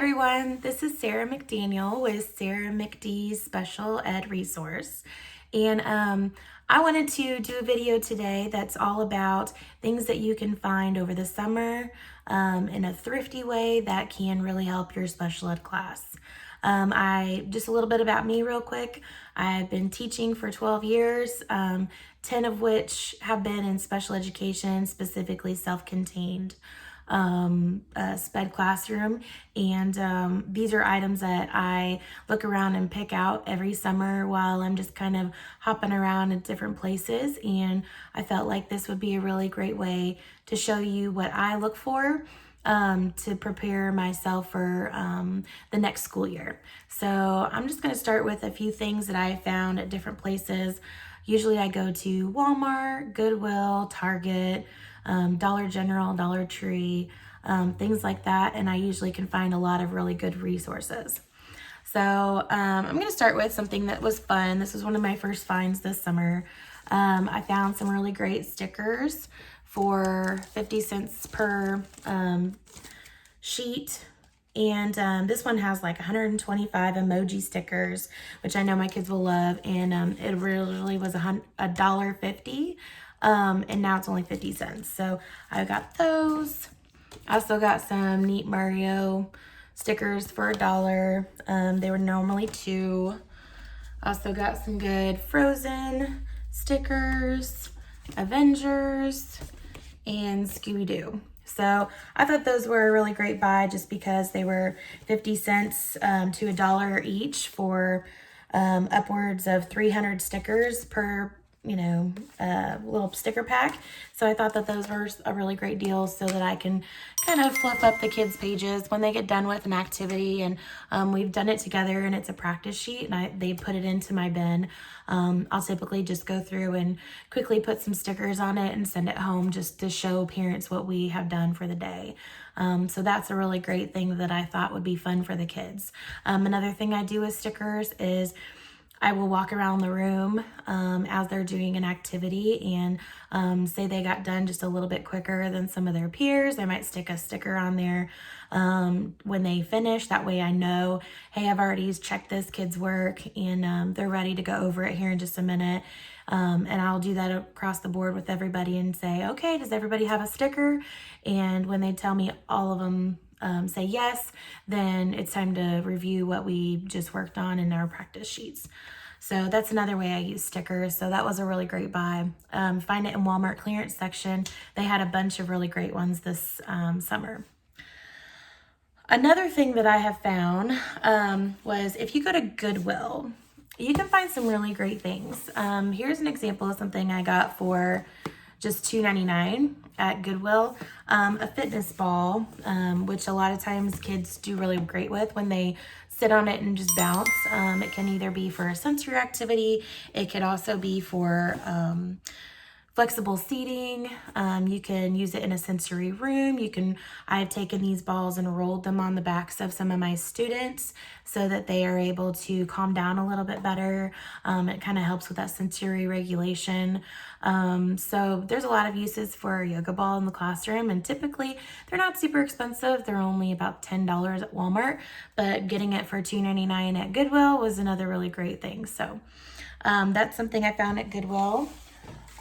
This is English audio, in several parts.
everyone, this is Sarah McDaniel with Sarah McD's Special Ed Resource. And I wanted to do a video today that's all about things that you can find over the summer in a thrifty way that can really help your special ed class. Just a little bit about me real quick. I've been teaching for 12 years, 10 of which have been in special education, specifically self-contained SpEd classroom. And these are items that I look around and pick out every summer while I'm just kind of hopping around at different places. And I felt like this would be a really great way to show you what I look for to prepare myself for the next school year. So I'm just going to start with a few things that I found at different places. Usually I go to Walmart, Goodwill, Target, Dollar General, Dollar Tree, things like that. And I usually can find a lot of really good resources. So I'm going to start with something that was fun. This was one of my first finds this summer. I found some really great stickers for 50 cents per sheet. And this one has like 125 emoji stickers, which I know my kids will love. And it really was $1.50. And now it's only 50 cents. So I got those. I also got some neat Mario stickers for $1. They were normally $2. Also got some good Frozen stickers, Avengers, and Scooby-Doo. So I thought those were a really great buy just because they were 50 cents to $1 each for upwards of 300 stickers per little sticker pack. So I thought that those were a really great deal so that I can kind of fluff up the kids' pages when they get done with an activity. And we've done it together and it's a practice sheet and they put it into my bin. I'll typically just go through and quickly put some stickers on it and send it home just to show parents what we have done for the day. So that's a really great thing that I thought would be fun for the kids. Another thing I do with stickers is I will walk around the room as they're doing an activity and say they got done just a little bit quicker than some of their peers. I might stick a sticker on there when they finish. That way I know, hey, I've already checked this kid's work and they're ready to go over it here in just a minute. And I'll do that across the board with everybody and say, okay, does everybody have a sticker? And when they tell me all of them say yes, then it's time to review what we just worked on in our practice sheets. So that's another way I use stickers. So that was a really great buy. Find it in Walmart clearance section. They had a bunch of really great ones this summer. Another thing that I have found was if you go to Goodwill, you can find some really great things. Here's an example of something I got for just $2.99 at Goodwill. A fitness ball, which a lot of times kids do really great with when they sit on it and just bounce. It can either be for a sensory activity. It could also be for flexible seating. You can use it in a sensory room. I've taken these balls and rolled them on the backs of some of my students so that they are able to calm down a little bit better. It kind of helps with that sensory regulation. So there's a lot of uses for a yoga ball in the classroom, and typically they're not super expensive. They're only about $10 at Walmart, but getting it for $2.99 at Goodwill was another really great thing. So that's something I found at Goodwill.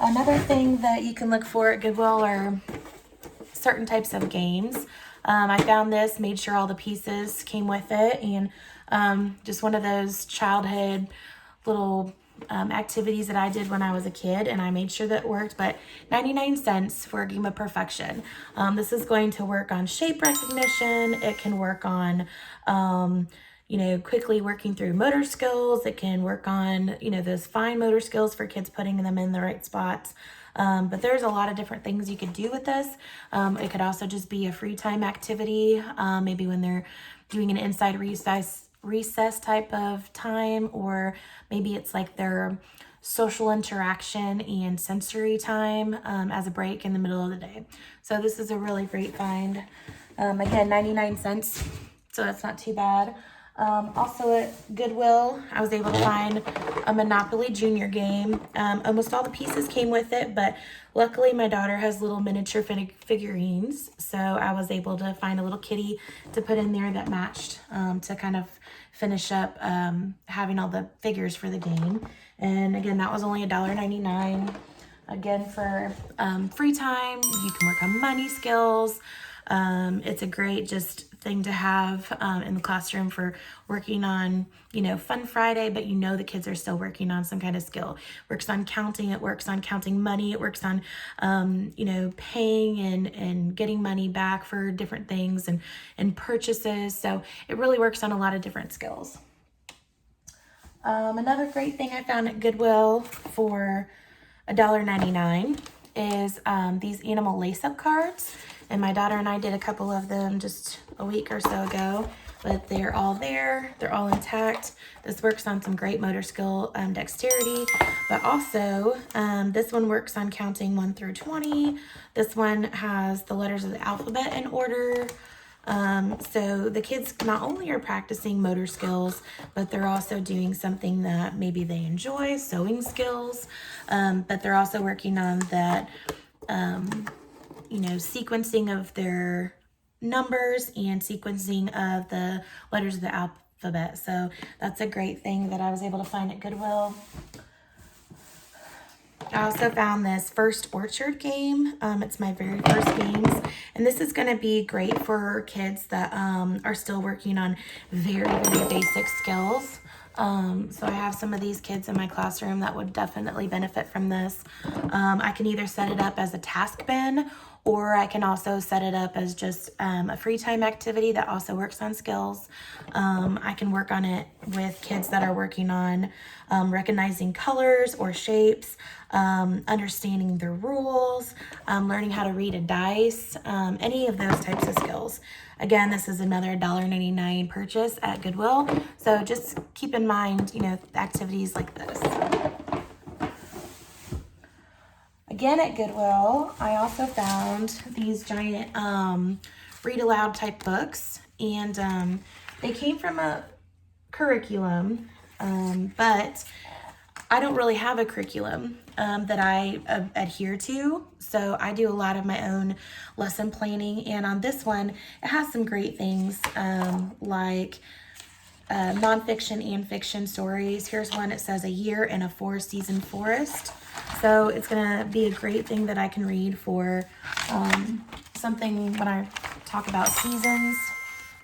Another thing that you can look for at Goodwill are certain types of games. I found this, made sure all the pieces came with it, and just one of those childhood little activities that I did when I was a kid, and I made sure that it worked, but 99 cents for a game of perfection. This is going to work on shape recognition. It can work on quickly working through motor skills. It can work on, those fine motor skills for kids, putting them in the right spots. But there's a lot of different things you could do with this. It could also just be a free time activity, maybe when they're doing an inside recess type of time, or maybe it's like their social interaction and sensory time as a break in the middle of the day. So this is a really great find. Again, 99 cents, so that's not too bad. Also at Goodwill, I was able to find a Monopoly Junior game. Almost all the pieces came with it, but luckily my daughter has little miniature figurines, so I was able to find a little kitty to put in there that matched to kind of finish up having all the figures for the game. And again, that was only $1.99. Again, for free time, you can work on money skills. It's a great just thing to have in the classroom for working on, you know, Fun Friday, but you know the kids are still working on some kind of skill. Works on counting, it works on counting money, it works on, you know, paying and getting money back for different things and purchases. So it really works on a lot of different skills. Another great thing I found at Goodwill for $1.99 is these animal lace-up cards. And my daughter and I did a couple of them just a week or so ago, but they're all there. They're all intact. This works on some great motor skill dexterity, but also this one works on counting 1 through 20. This one has the letters of the alphabet in order. So the kids not only are practicing motor skills, but they're also doing something that maybe they enjoy, sewing skills, but they're also working on that, you know, sequencing of their numbers and sequencing of the letters of the alphabet. So that's a great thing that I was able to find at Goodwill. I also found this First Orchard game. It's my very first games. And this is going to be great for kids that are still working on very, very basic skills. So I have some of these kids in my classroom that would definitely benefit from this. I can either set it up as a task bin, or I can also set it up as just a free time activity that also works on skills. I can work on it with kids that are working on recognizing colors or shapes, understanding the rules, learning how to read a dice, any of those types of skills. Again, this is another $1.99 purchase at Goodwill. So just keep in mind, you know, activities like this. Again at Goodwill, I also found these giant read aloud type books, and they came from a curriculum, but I don't really have a curriculum that I adhere to, so I do a lot of my own lesson planning. And on this one, it has some great things like nonfiction and fiction stories. Here's one. It says A Year in a 4-Season Forest. So it's gonna be a great thing that I can read for something when I talk about seasons.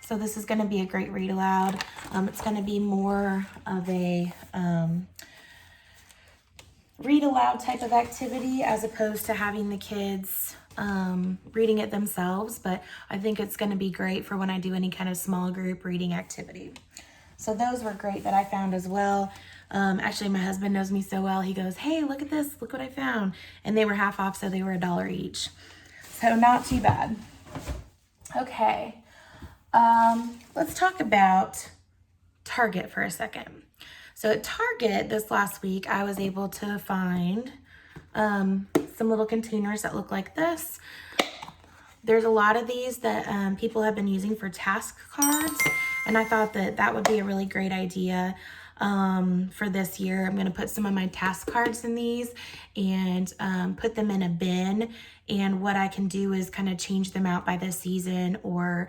So this is gonna be a great read aloud. It's gonna be more of a read aloud type of activity as opposed to having the kids reading it themselves, but I think it's going to be great for when I do any kind of small group reading activity. So those were great that I found as well. Actually, my husband knows me so well. He goes, "Hey, look at this. Look what I found." And they were half off, so they were $1 each. So not too bad. Okay. Let's talk about Target for a second. So at Target this last week, I was able to find some little containers that look like this. There's a lot of these that people have been using for task cards, and I thought that that would be a really great idea for this year. I'm going to put some of my task cards in these and put them in a bin, and what I can do is kind of change them out by the season or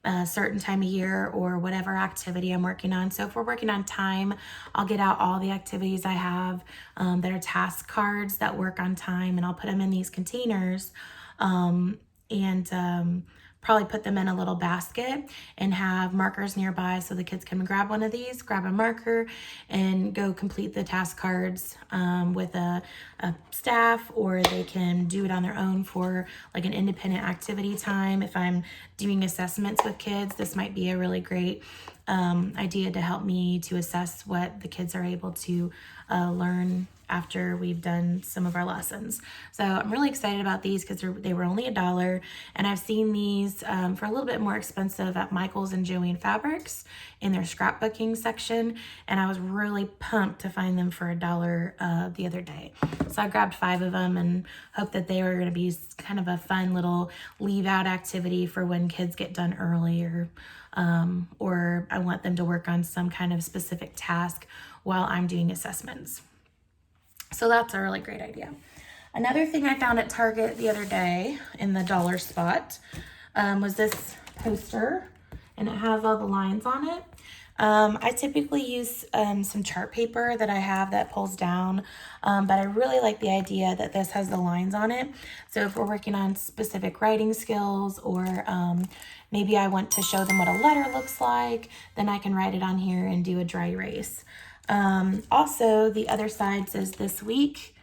a certain time of year or whatever activity I'm working on. So if we're working on time, I'll get out all the activities I have that are task cards that work on time, and I'll put them in these containers and probably put them in a little basket and have markers nearby so the kids can grab one of these, grab a marker, and go complete the task cards with a staff, or they can do it on their own for like an independent activity time. If I'm doing assessments with kids, this might be a really great idea to help me to assess what the kids are able to learn after we've done some of our lessons. So I'm really excited about these because they were only $1, and I've seen these for a little bit more expensive at Michael's and Joanne Fabrics in their scrapbooking section, and I was really pumped to find them for $1 the other day. So I grabbed 5 of them and hope that they were going to be kind of a fun little leave out activity for when kids get done early, or or I want them to work on some kind of specific task while I'm doing assessments. So that's a really great idea. Another thing I found at Target the other day in the dollar spot was this poster, and it has all the lines on it. I typically use some chart paper that I have that pulls down, but I really like the idea that this has the lines on it. So if we're working on specific writing skills, or maybe I want to show them what a letter looks like, then I can write it on here and do a dry erase. Also, the other side says this week,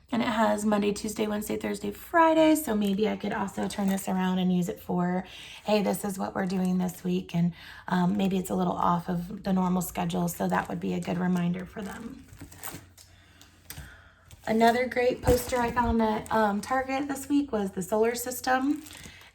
and it has Monday, Tuesday, Wednesday, Thursday, Friday. So maybe I could also turn this around and use it for, hey, this is what we're doing this week. And maybe it's a little off of the normal schedule. So that would be a good reminder for them. Another great poster I found at Target this week was the solar system.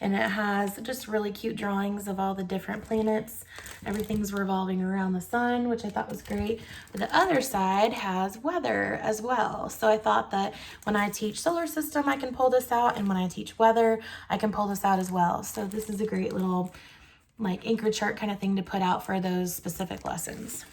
And it has just really cute drawings of all the different planets. Everything's revolving around the sun, which I thought was great. But the other side has weather as well. So I thought that when I teach solar system, I can pull this out. And when I teach weather, I can pull this out as well. So this is a great little like anchor chart kind of thing to put out for those specific lessons.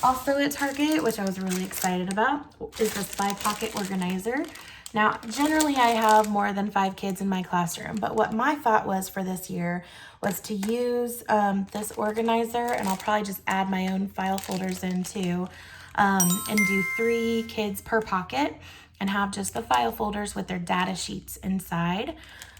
Also at Target, which I was really excited about, is this 5-pocket organizer. Now, generally I have more than 5 kids in my classroom, but what my thought was for this year was to use this organizer, and I'll probably just add my own file folders in too, and do 3 kids per pocket and have just the file folders with their data sheets inside.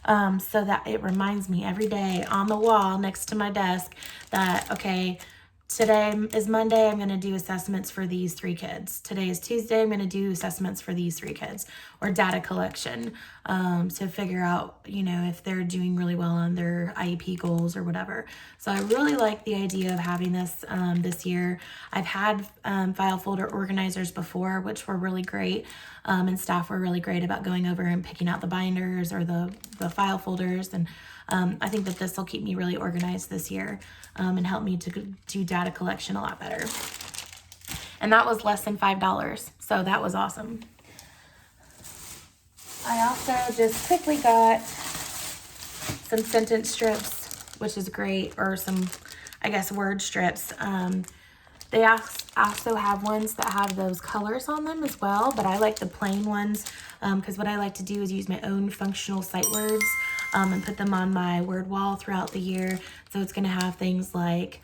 So that it reminds me every day on the wall next to my desk that, okay, today is Monday, I'm going to do assessments for these 3 kids. Today is Tuesday, I'm going to do assessments for these 3 kids, or data collection to figure out, you know, if they're doing really well on their IEP goals or whatever. So I really like the idea of having this this year. I've had file folder organizers before, which were really great, and staff were really great about going over and picking out the binders or the file folders. And I think that this will keep me really organized this year and help me to do data collection a lot better. And that was less than $5, so that was awesome. I also just quickly got some sentence strips, which is great, or some, I guess, word strips. They also have ones that have those colors on them as well, but I like the plain ones because what I like to do is use my own functional sight words and put them on my word wall throughout the year. So it's going to have things like,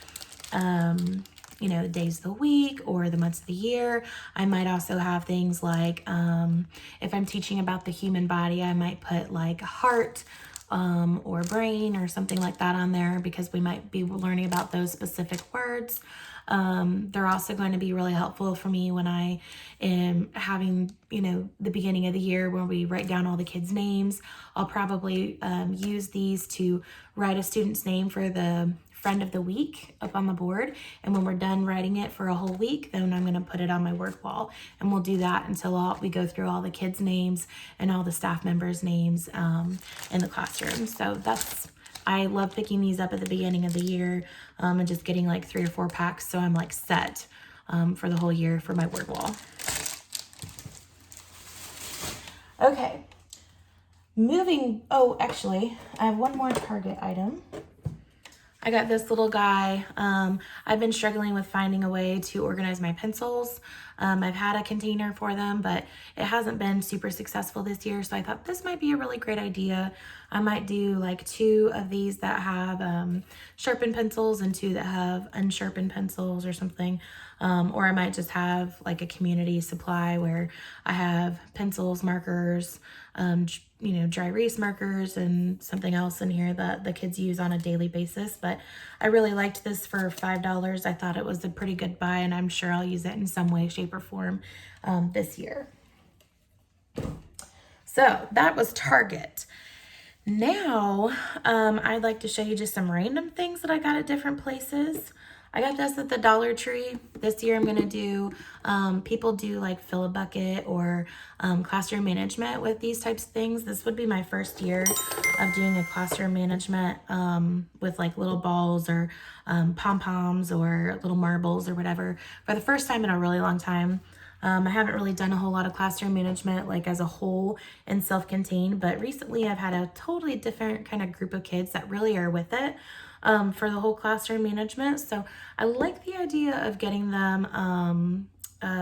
you know, the days of the week or the months of the year. I might also have things like, if I'm teaching about the human body, I might put like heart or brain or something like that on there because we might be learning about those specific words. They're also going to be really helpful for me when I am having, you know, the beginning of the year where we write down all the kids' names. I'll probably use these to write a student's name for the friend of the week up on the board. And when we're done writing it for a whole week, then I'm going to put it on my word wall. And we'll do that until we go through all the kids' names and all the staff members' names in the classroom. So I love picking these up at the beginning of the year and just getting like 3 or 4 packs. So I'm like set for the whole year for my word wall. Okay. Actually, I have one more Target item. I got this little guy. I've been struggling with finding a way to organize my pencils. I've had a container for them, but it hasn't been super successful this year. So I thought this might be a really great idea. I might do like 2 of these that have sharpened pencils and 2 that have unsharpened pencils or something. Or I might just have like a community supply where I have pencils, markers, you know, dry erase markers and something else in here that the kids use on a daily basis. But I really liked this for $5. I thought it was a pretty good buy, and I'm sure I'll use it in some way, shape, or form this year. So that was Target. Now, I'd like to show you just some random things that I got at different places. I got this at the Dollar Tree. This year I'm going to do, people do like fill a bucket or classroom management with these types of things. This would be my first year of doing a classroom management with like little balls or pom-poms or little marbles or whatever for the first time in a really long time. I haven't really done a whole lot of classroom management like as a whole and self-contained, but recently I've had a totally different kind of group of kids that really are with it for the whole classroom management. So I like the idea of getting them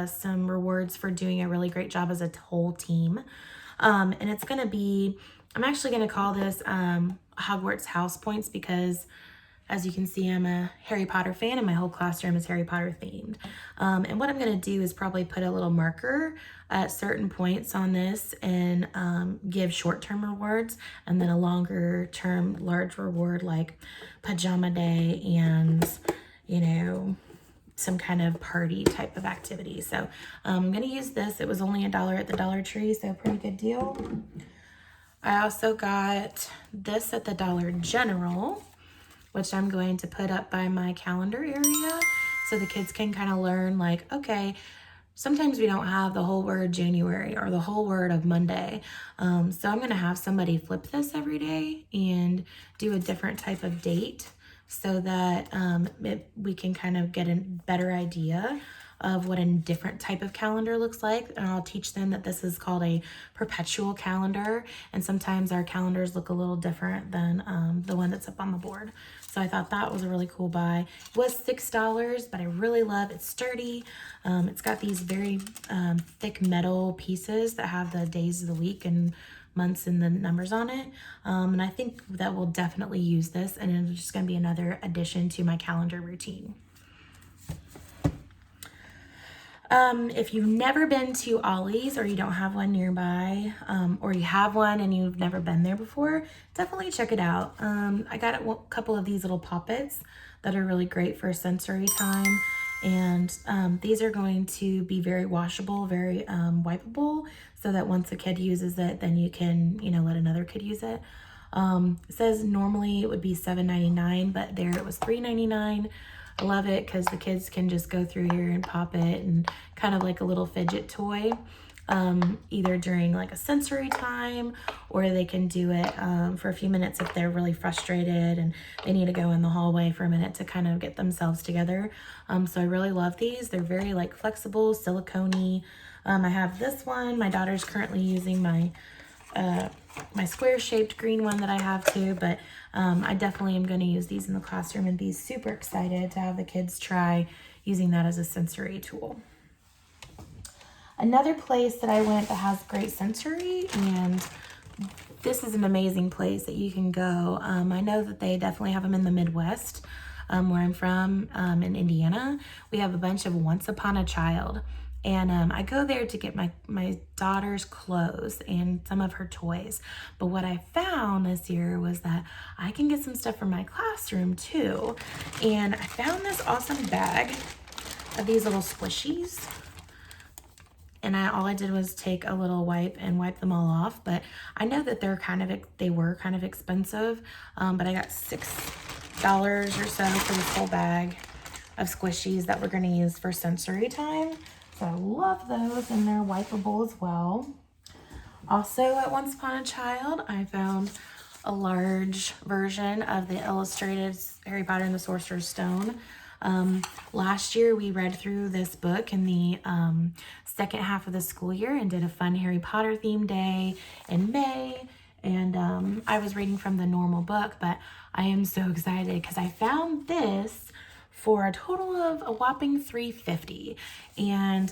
some rewards for doing a really great job as a whole team. And it's going to be, I'm actually going to call this Hogwarts House Points because as you can see, I'm a Harry Potter fan and my whole classroom is Harry Potter themed. And what I'm going to do is probably put a little marker at certain points on this and give short-term rewards and then a longer-term large reward like pajama day and, you know, some kind of party type of activity. So I'm going to use this. It was only $1 at the Dollar Tree, so pretty good deal. I also got this at the Dollar General, which I'm going to put up by my calendar area so the kids can kind of learn like, okay, sometimes we don't have the whole word January or the whole word of Monday. So I'm going to have somebody flip this every day and do a different type of date so that we can kind of get a better idea of what a different type of calendar looks like. And I'll teach them that this is called a perpetual calendar. And sometimes our calendars look a little different than the one that's up on the board. So I thought that was a really cool buy. It was $6, but I really love it. It's sturdy. It's got these very thick metal pieces that have the days of the week and months and the numbers on it. And I think that we'll definitely use this, and it's just going to be another addition to my calendar routine. If you've never been to Ollie's or you don't have one nearby, or you have one and you've never been there before, definitely check it out. I got a couple of these little poppets that are really great for sensory time. And these are going to be very washable, very wipeable, so that once a kid uses it, then you can, you know, let another kid use it. It says normally it would be $7.99, but there it was $3.99. I love it because the kids can just go through here and pop it and kind of like a little fidget toy, either during like a sensory time, or they can do it for a few minutes if they're really frustrated and they need to go in the hallway for a minute to kind of get themselves together. So I really love these. They're very like flexible, silicone-y. I have this one. My daughter's currently using my square shaped green one that I have too, but I definitely am going to use these in the classroom and be super excited to have the kids try using that as a sensory tool. Another place that I went that has great sensory, and this is an amazing place that you can go. I know that they definitely have them in the Midwest, where I'm from, in Indiana. We have a bunch of Once Upon a Child. And I go there to get my daughter's clothes and some of her toys. But what I found this year was that I can get some stuff from my classroom too. And I found this awesome bag of these little squishies. And all I did was take a little wipe and wipe them all off. But I know that they were kind of expensive. But I got $6 or so for this whole bag of squishies that we're going to use for sensory time. So I love those, and they're wipeable as well. Also at Once Upon a Child, I found a large version of the illustrated Harry Potter and the Sorcerer's Stone. Last year we read through this book in the second half of the school year and did a fun Harry Potter themed day in May. And I was reading from the normal book, but I am so excited because I found this for a total of a whopping $3.50. And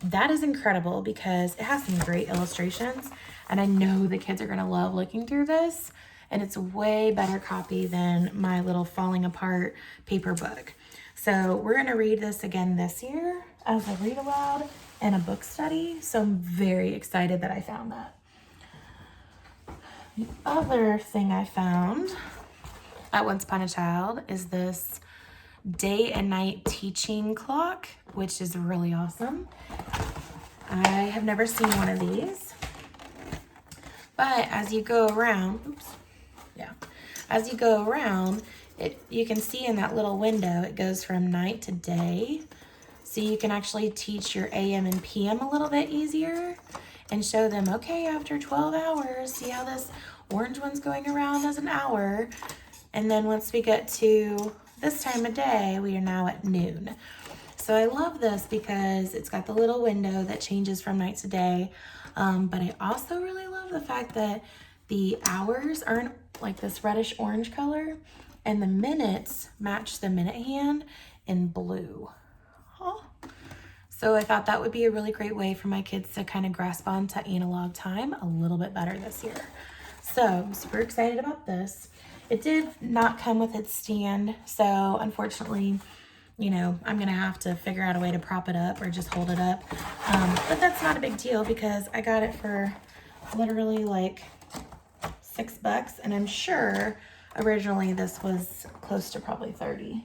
that is incredible because it has some great illustrations, and I know the kids are gonna love looking through this, and it's a way better copy than my little falling apart paper book. So we're gonna read this again this year as a read aloud and a book study. So I'm very excited that I found that. The other thing I found at Once Upon a Child is this day and night teaching clock, which is really awesome. I have never seen one of these, but as you go around, as you go around, you can see in that little window, it goes from night to day. So you can actually teach your AM and PM a little bit easier and show them, okay, after 12 hours, see how this orange one's going around as an hour. And then once we get to this time of day, we are now at noon. So So I love this because it's got the little window that changes from night to day. But I also really love the fact that the hours are in like this reddish orange color and the minutes match the minute hand in blue. Oh. So I thought that would be a really great way for my kids to kind of grasp on to analog time a little bit better this year. So I'm super excited about this. It did not come with its stand, so unfortunately, you know, I'm gonna have to figure out a way to prop it up or just hold it up. But that's not a big deal because I got it for literally like $6, and I'm sure originally this was close to probably 30.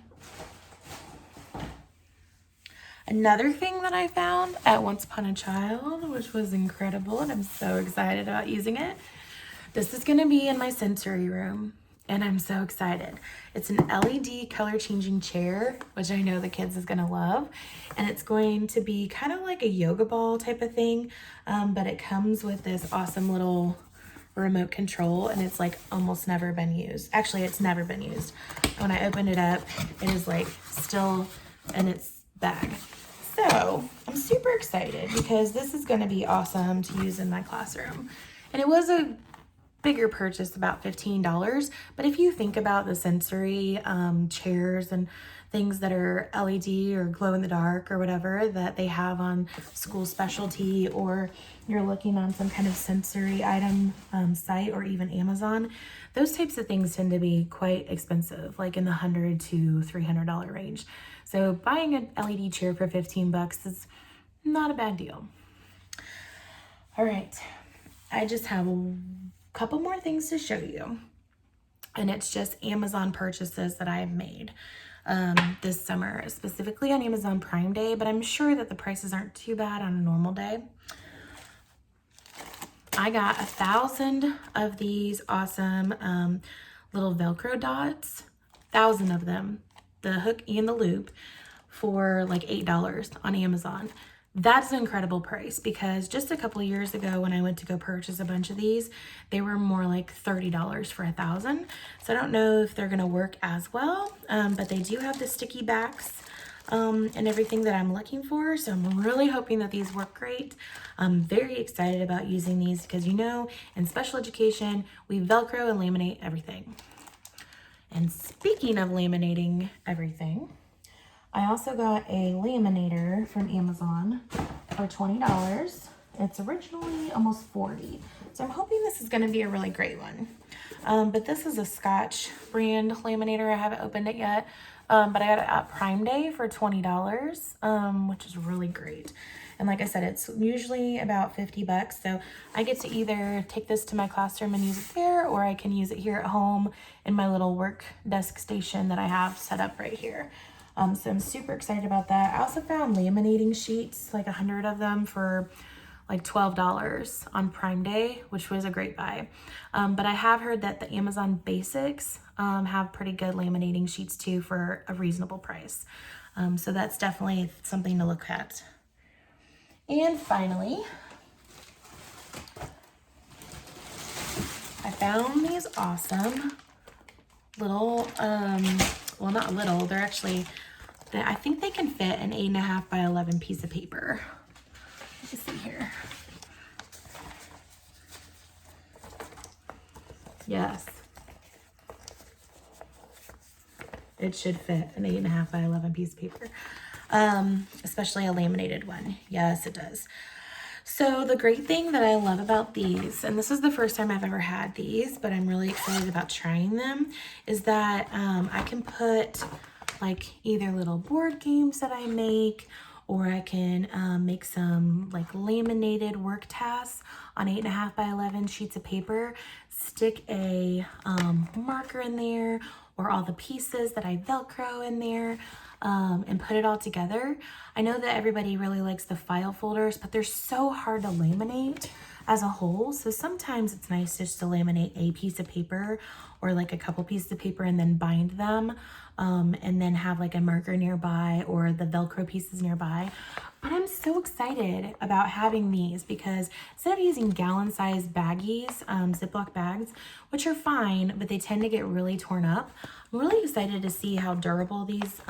Another thing that I found at Once Upon a Child, which was incredible, and I'm so excited about using it. This is gonna be in my sensory room, and I'm so excited. It's an LED color changing chair, which I know the kids is gonna love. And it's going to be kind of like a yoga ball type of thing, but it comes with this awesome little remote control, and it's like almost never been used. Actually, it's never been used. When I opened it up, it is like still in its bag. So I'm super excited because this is gonna be awesome to use in my classroom. And it was a bigger purchase, about $15, but if you think about the sensory chairs and things that are LED or glow in the dark or whatever that they have on school specialty, or you're looking on some kind of sensory item site or even Amazon, those types of things tend to be quite expensive, like in the $100 to $300 range. So buying an LED chair for $15 is not a bad deal. All right, I just have couple more things to show you, and it's just Amazon purchases that I have made this summer, specifically on Amazon Prime Day, but I'm sure that the prices aren't too bad on a normal day. I got 1,000 of these awesome little Velcro dots, 1,000 of them, the hook and the loop, for like $8 on Amazon. That's an incredible price because just a couple of years ago when I went to go purchase a bunch of these, they were more like $30 for 1,000. So I don't know if they're gonna work as well, but they do have the sticky backs and everything that I'm looking for. So I'm really hoping that these work great. I'm very excited about using these because, you know, in special education, we Velcro and laminate everything. And speaking of laminating everything, I also got a laminator from Amazon for $20. It's originally almost $40. So I'm hoping this is gonna be a really great one. But this is a Scotch brand laminator. I haven't opened it yet, but I got it at Prime Day for $20, which is really great. And like I said, it's usually about $50. So I get to either take this to my classroom and use it there, or I can use it here at home in my little work desk station that I have set up right here. So I'm super excited about that. I also found laminating sheets, like 100 of them for like $12 on Prime Day, which was a great buy. But I have heard that the Amazon Basics have pretty good laminating sheets too for a reasonable price. So that's definitely something to look at. And finally, I found these awesome little, well, not little, they're actually, I think they can fit an 8.5 by 11 piece of paper. Let me see here. Yes. It should fit an 8.5 by 11 piece of paper. Especially a laminated one. Yes, it does. So the great thing that I love about these, and this is the first time I've ever had these, but I'm really excited about trying them, is that I can put like either little board games that I make, or I can make some like laminated work tasks on 8.5 by 11 sheets of paper, stick a marker in there, or all the pieces that I Velcro in there, and put it all together. I know that everybody really likes the file folders, but they're so hard to laminate as a whole. So sometimes it's nice just to laminate a piece of paper or like a couple pieces of paper and then bind them, and then have like a marker nearby or the Velcro pieces nearby. But I'm so excited about having these because instead of using gallon-sized baggies, Ziploc bags, which are fine, but they tend to get really torn up, I'm really excited to see how durable these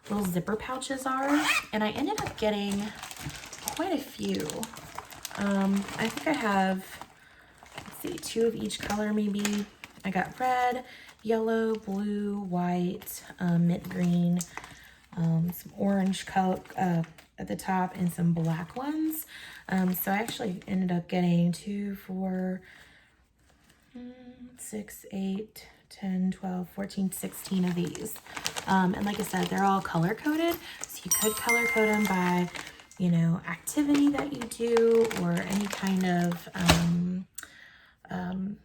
little zipper pouches are. And I ended up getting quite a few. I think I have, let's see, 2 of each color maybe. I got red, yellow, blue, white, mint green, some orange color at the top, and some black ones. So I actually ended up getting 2, 4, 6, 8, 10, 12, 14, 16 of these. And like I said, they're all color coded. So you could color code them by, you know, activity that you do, or any kind of,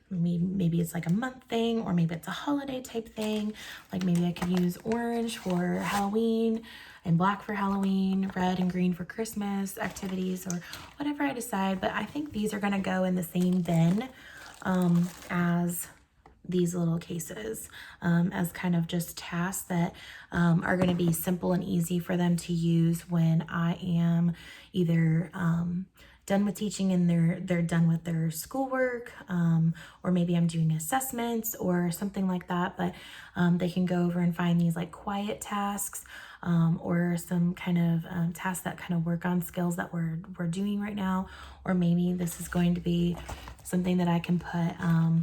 maybe it's like a month thing, or maybe it's a holiday type thing. Like maybe I could use orange for Halloween and black for Halloween, red and green for Christmas activities, or whatever I decide. But I think these are gonna go in the same bin as these little cases, as kind of just tasks that are going to be simple and easy for them to use when I am either done with teaching and they're done with their schoolwork, or maybe I'm doing assessments or something like that. But they can go over and find these like quiet tasks, or some kind of tasks that kind of work on skills that we're doing right now. Or maybe this is going to be something that I can put,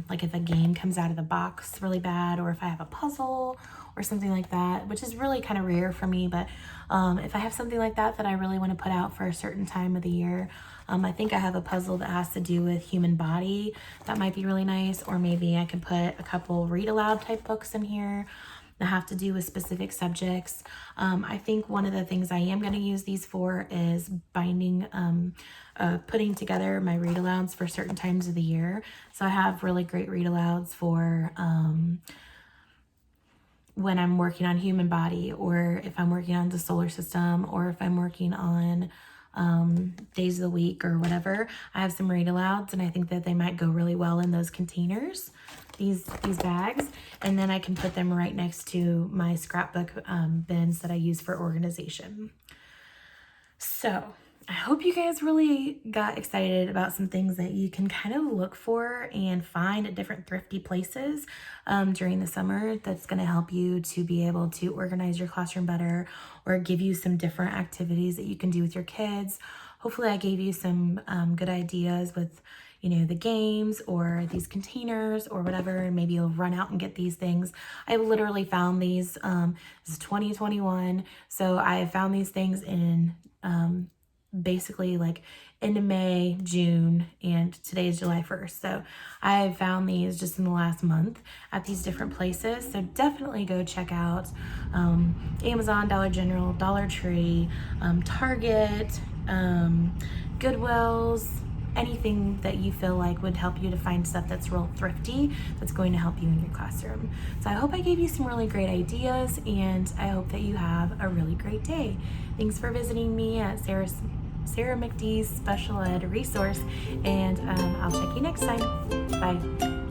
like if a game comes out of the box really bad, or if I have a puzzle or something like that, which is really kind of rare for me. But if I have something like that I really want to put out for a certain time of the year, I think I have a puzzle that has to do with human body that might be really nice. Or maybe I can put a couple read aloud type books in here that have to do with specific subjects. I think one of the things I am going to use these for is binding, putting together my read alouds for certain times of the year. So I have really great read alouds for when I'm working on human body, or if I'm working on the solar system, or if I'm working on days of the week or whatever. I have some read alouds, and I think that they might go really well in those containers, these bags. And then I can put them right next to my scrapbook bins that I use for organization. So I hope you guys really got excited about some things that you can kind of look for and find at different thrifty places during the summer, that's going to help you to be able to organize your classroom better, or give you some different activities that you can do with your kids. Hopefully I gave you some good ideas with, you know, the games or these containers or whatever, and maybe you'll run out and get these things. I literally found these, this is 2021, so I found these things in basically like into May, June, and today is July 1st. So I found these just in the last month at these different places. So definitely go check out Amazon, Dollar General, Dollar Tree, Target, Goodwill's, anything that you feel like would help you to find stuff that's real thrifty, that's going to help you in your classroom. So I hope I gave you some really great ideas, and I hope that you have a really great day. Thanks for visiting me at Sarah McD's Special Ed Resource, and I'll check you next time. Bye.